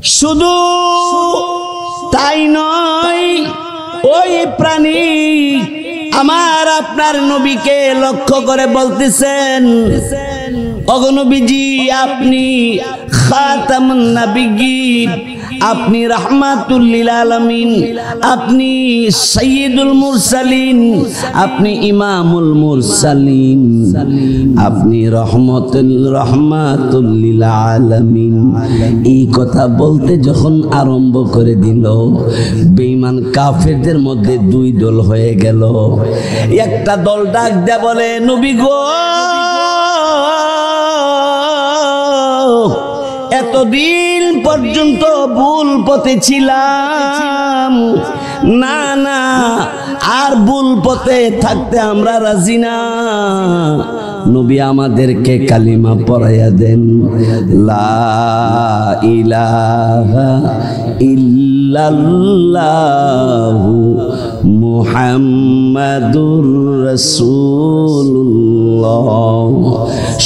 শুধু তাই নয়, ওই প্রাণী আমার আপনার নবীকে লক্ষ্য করে বলতেছেন, ওগো নবীজি আপনি খাতামুন নাবিয়্যিন, আপনি রাহমাতুল লিল আলামিন, আপনি সাইয়্যিদুল মুরসালিন, আপনি ইমামুল মুরসালিন, আপনি রহমাতুল লিল আলামিন। এই কথা বলতে যখন আরম্ভ করে দিল, বেঈমান কাফেরদের মধ্যে দুই দল হয়ে গেল। একটা দল ডাক দেয়া বলে, নবী গো, এতদিন পর্যন্ত ভুল পথে ছিলাম, না না আর ভুল পথে থাকতে আমরা রাজি না। নবী আমাদেরকে কালিমা পড়াইয়া দেন, লা ইলাহা ইল্লাল্লাহু মুহাম্মাদুর রাসূলুল্লাহ।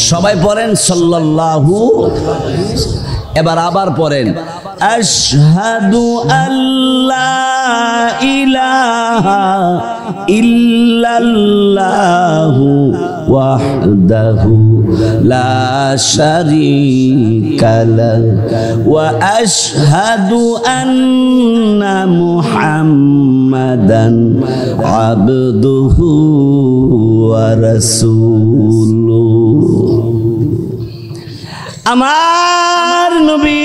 সবাই পড়েন সাল্লাল্লাহু। এবার আবার পড়েন, আশহাদু আল্লা ইলাহা ইল্লাল্লাহু ওয়াহদাহু লা শারীকা লাহু ওয়া আশহাদু আন্না মুহাম্মাদান আবদুহু ওয়া রাসূলুহু। আমার নবী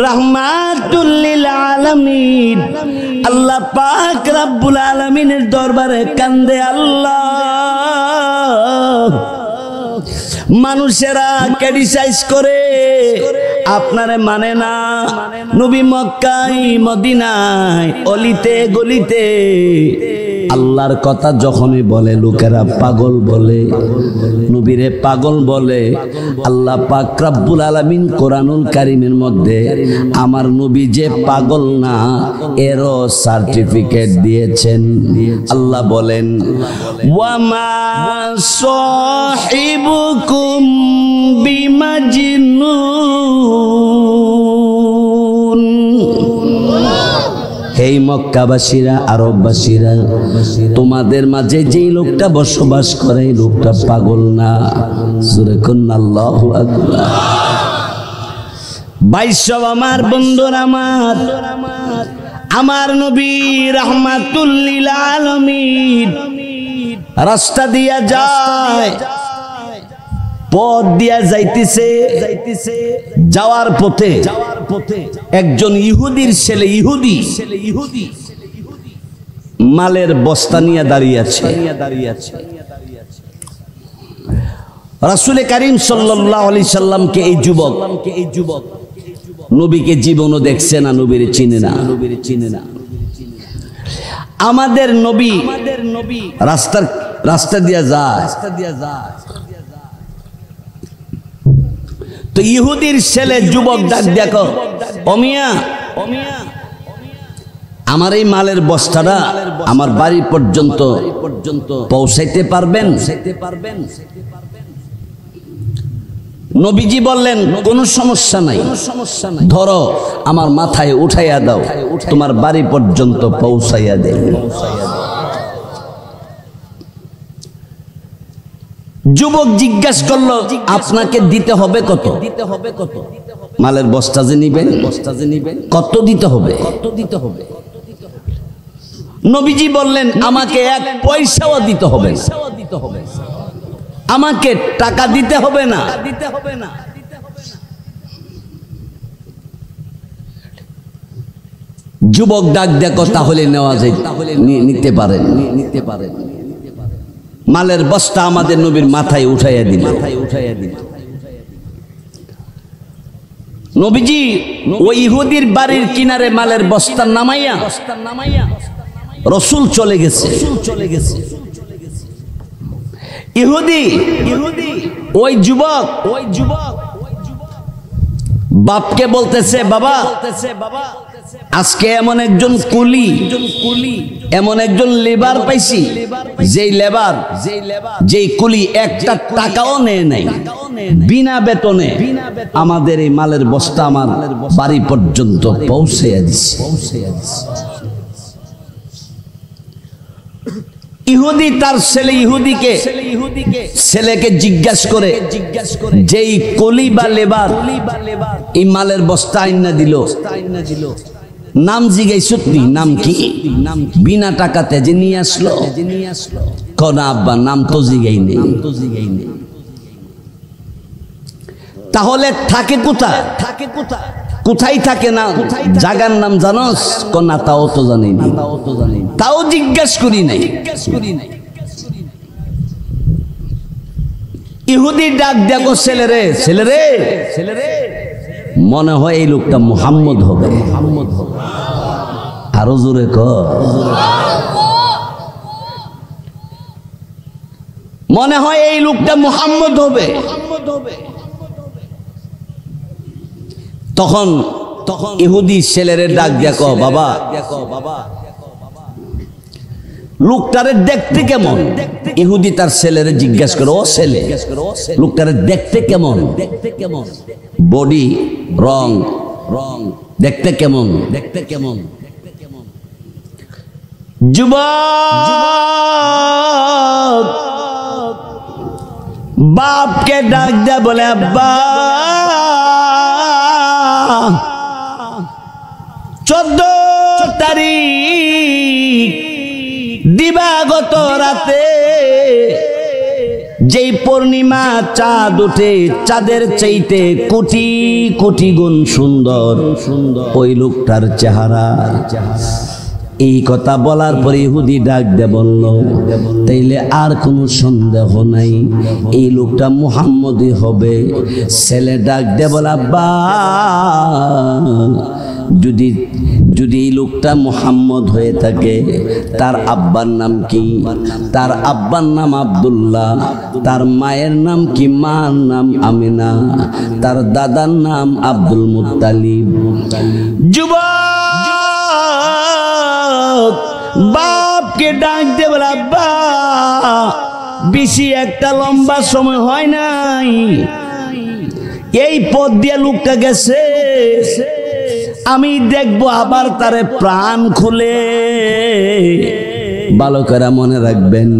রাহমাতুল লিল আলামিন, আল্লাহ পাক রব্বুল আলামিনের দরবারে কান্দে, আল্লাহ মানুষেরা ক্রিটিসাইজ করে, আপনারে মানে না। নবী মক্কায় মদিনায় অলিতে গলিতে আল্লাহর কথা যখনই বলে লোকেরা পাগল বলে, নবীরে পাগল বলে। আল্লাহ পাক রব্বুল আলামিন কোরআনুল কারীমের মধ্যে আমার নবী যে পাগল না এরও সার্টিফিকেট দিয়েছেন। আল্লাহ বলেন, ওয়ামা সাহিবুকুম বিমাজনুন। এই মক্কাবাসীরা, আরববাসীরা, তোমাদের মাঝে যেই লোকটা বসবাস করে এই লোকটা পাগল না। সূরা আল্লাহু আকবার। বাইশব আমার বন্ধুরা, আমার নবী রাহমাতুল লিল আলামিন রাস্তা দিয়া যায়, পথ দিয়া যাইতেছে, যাওয়ার পথে একজন ইহুদির ছেলে, ইহুদি মালের বস্তা নিয়ে দাঁড়িয়ে আছে। রাসূল কারীম সাল্লাল্লাহু আলাইহি সাল্লামকে এই যুবক নবীকে জীবনও দেখছে না, নবীরে চিনে না। আমাদের নবী রাস্তা দিয়া যায়, তো ইহুদির ছেলে যুবক ডাক দেখো, অমিয়া আমার এই মালের বস্তাটা আমার বাড়ি পর্যন্ত পৌঁছাইতে পারবেন? নবীজি বললেন, কোনো সমস্যা নাই, ধরো আমার মাথায় উঠাইয়া দাও, তোমার বাড়ি পর্যন্ত পৌঁছাইয়া দেব। যুবক জিজ্ঞাসা করলো, আপনাকে দিতে হবে কত? মালের বস্তা যে নিবেন, কত দিতে হবে? নবীজি বললেন, আমাকে এক পয়সাও দিতে হবে না, আমাকে টাকা দিতে হবে না। যুবক ডাক দেখো, তাহলে নেওয়া যায়, নিতে পারেন। মালের বস্তা আমাদের নবীর মাথায় উঠাইয়া দিল। নবীজি ওই ইহুদির বাড়ির কিনারে মালের বস্তা নামাইয়া রাসূল চলে গেছে। ইহুদি ওই যুবক বাপকে বলতেছে, বাবা আজকে এমন একজন কুলি, এমন একজন লেবার পাইছি, যেই কুলি একটা টাকাও নেয় নাই, বিনা বেতনে আমাদের এই মালের বস্তা আমার বাড়ি পর্যন্ত পৌঁছে দিচ্ছে। ইহুদি তার ছেলে ইহুদিকে ছেলেকে জিজ্ঞাসা করে যেই কলি বা লেবার এই মালের বস্তা আইনা দিল, নাম জিজ্ঞাসা নাম কি? বিনা টাকাতে যে নিয়ে আসলো। কোন আব্বা নাম তো জিজ্ঞাই নেই। তাহলে থাকে কোথায়? কোথায় থাকে না? জায়গার নাম জানোস? না তাও তো জানি না, তাও জিজ্ঞাসা করি নাই। ইহুদি ডাক দেখো ছেলেরে, ছেলেরে মনে হয় এই লোকটা মুহাম্মদ হবে। আরো জোরে ক, মনে হয় এই লোকটা মুহাম্মদ হবে। তখন ইহুদি ছেলেরে ডাক দেখো, বাবা লোকটারে দেখতে কেমন? ইহুদি তার ছেলেরে জিজ্ঞাসা করে, ও ছেলে লোকটারে দেখতে কেমন? বডি রং দেখতে কেমন? যুবক বাপকে ডাক দে, বলে আব্বা 14 তারিখ দিবাগত রাতে যেই পূর্ণিমা চাঁদ উঠে, চাঁদের চাইতে কোটি কোটি গুণ সুন্দর ওই লোকটার চেহারা। এই কথা বলার পরে ইহুদি ডাক দে বলল, তাইলে আর কোনো সন্দেহ নাই এই লোকটা মুহাম্মদই হবে। ছেলে ডাক দে বলে, আব্বা যদি এই লোকটা মুহাম্মদ হয়ে থাকে, তার আব্বার নাম কি? তার আব্বার নাম আব্দুল্লাহ। তার মায়ের নাম কি? মার নাম আমিনা। তার দাদার নাম আব্দুল মুত্তালিব। যুবক বাপকে ডাক দে বলে, আব্বা বেশি একটা লম্বা সময় হয় নাই, এই পথ দিয়ে লোকটা গেছে, আমি দেখবো আবার তারে প্রাণ খুলে। ভালো করে মনে রাখবেন,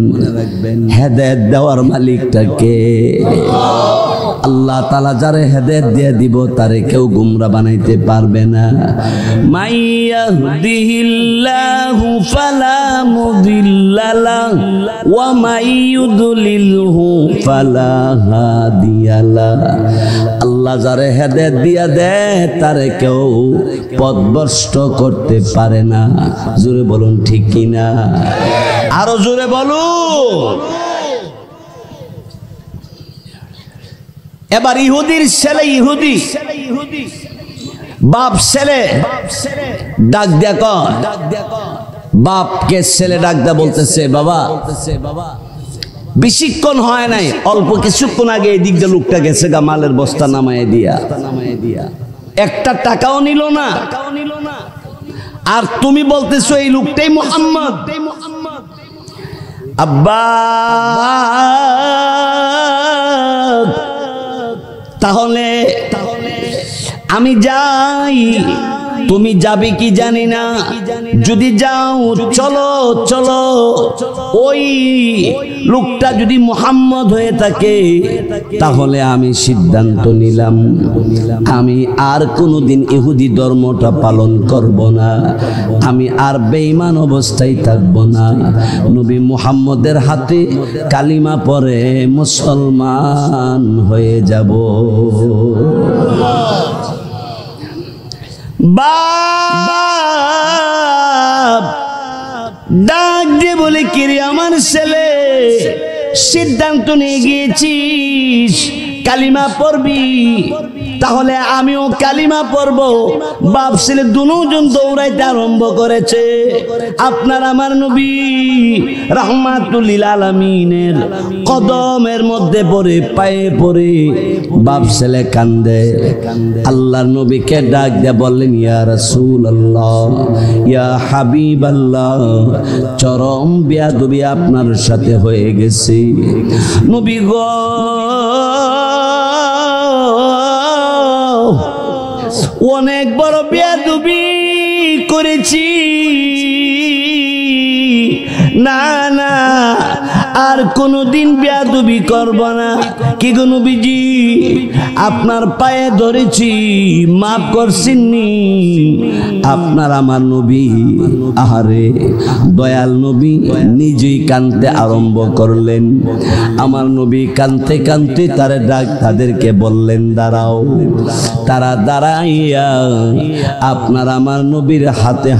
হেদায়েত দেওয়ার মালিকটাকে আল্লাহ তাআলা যারে হেদায়েত দিয়ে দিব তারে কেউ গুমরা বানাইতে পারবে না। মাইয়াহদিহিল্লাহু ফালা মুদিল্লা লাহু ওয়া মাইয়ুদলিলহু ফালা হাদিয়া লাহু। আল্লাহ যারে হেদায়েত দিয়া দেয় তারে কেউ পথভ্রষ্ট করতে পারে না। জোরে বলুন ঠিক কিনা? আরো জোরে বলুন। এবার ইহুদির ছেলে ইহুদি বাপ ছেলে ডাক দেখো, বাপকে ছেলে ডাক দে বলতেছে, বাবা বেশিক্ষণ হয় নাই, অল্প কিছুক্ষণ আগে এই দিক দিয়ে লোকটা গেছে গা মালের বস্তা নামায় দিয়া, একটা টাকাও নিল না, আর তুমি বলতেছো এই লোকটাই মুহাম্মদ। আব্বা তাহলে আমি যাই, তুমি যাবে কি জানি না, যদি যাও চলো চলো, ওই লোকটা যদি মুহাম্মদ হয়ে থাকে তাহলে আমি সিদ্ধান্ত নিলাম আমি আর কোনোদিন ইহুদি ধর্মটা পালন করব না, আমি আর বেঈমান অবস্থায় থাকব না, নবী মুহাম্মদের হাতে কালিমা পড়ে মুসলমান হয়ে যাব। বাপ ডাক দিয়ে বলে, কিরে আমার ছেলে, সিদ্ধান্ত নিয়ে গিয়েছিস কালিমা পড়বি, তাহলে আমিও কালিমা পড়ব। বাপ ছেলে দুজন দৌড়াইতে আরম্ভ করেছে। আপনার আমার নবী রাহমাতুল লিল আলামিনের কদমের মধ্যে পড়ে, পায়ে পড়ে বাপ ছেলে কান্দে। আল্লাহর নবীকে ডাক দিয়ে বললেন, ইয়া রাসূলুল্লাহ, ইয়া হাবিবাল্লাহ, চরম বেয়াদবি আপনার সাথে হয়ে গেছে। নবী গো অনেক বড় বেয়াদবি করেছি, না না আর কোনোদিন বেয়াদবি করব না। কি গো নবীজি, আপনার পায়ে ধরেছি, মাফ করছেননি? আপনার আমার নবী, আহারে দয়াল নবী নিজেই কাঁদতে আরম্ভ করলেন। আমার নবী কাঁদতে কাঁদতে তাদেরকে বললেন দাঁড়াও। তারা দাঁড়াইয়া আপনার আমার নবীর হাতে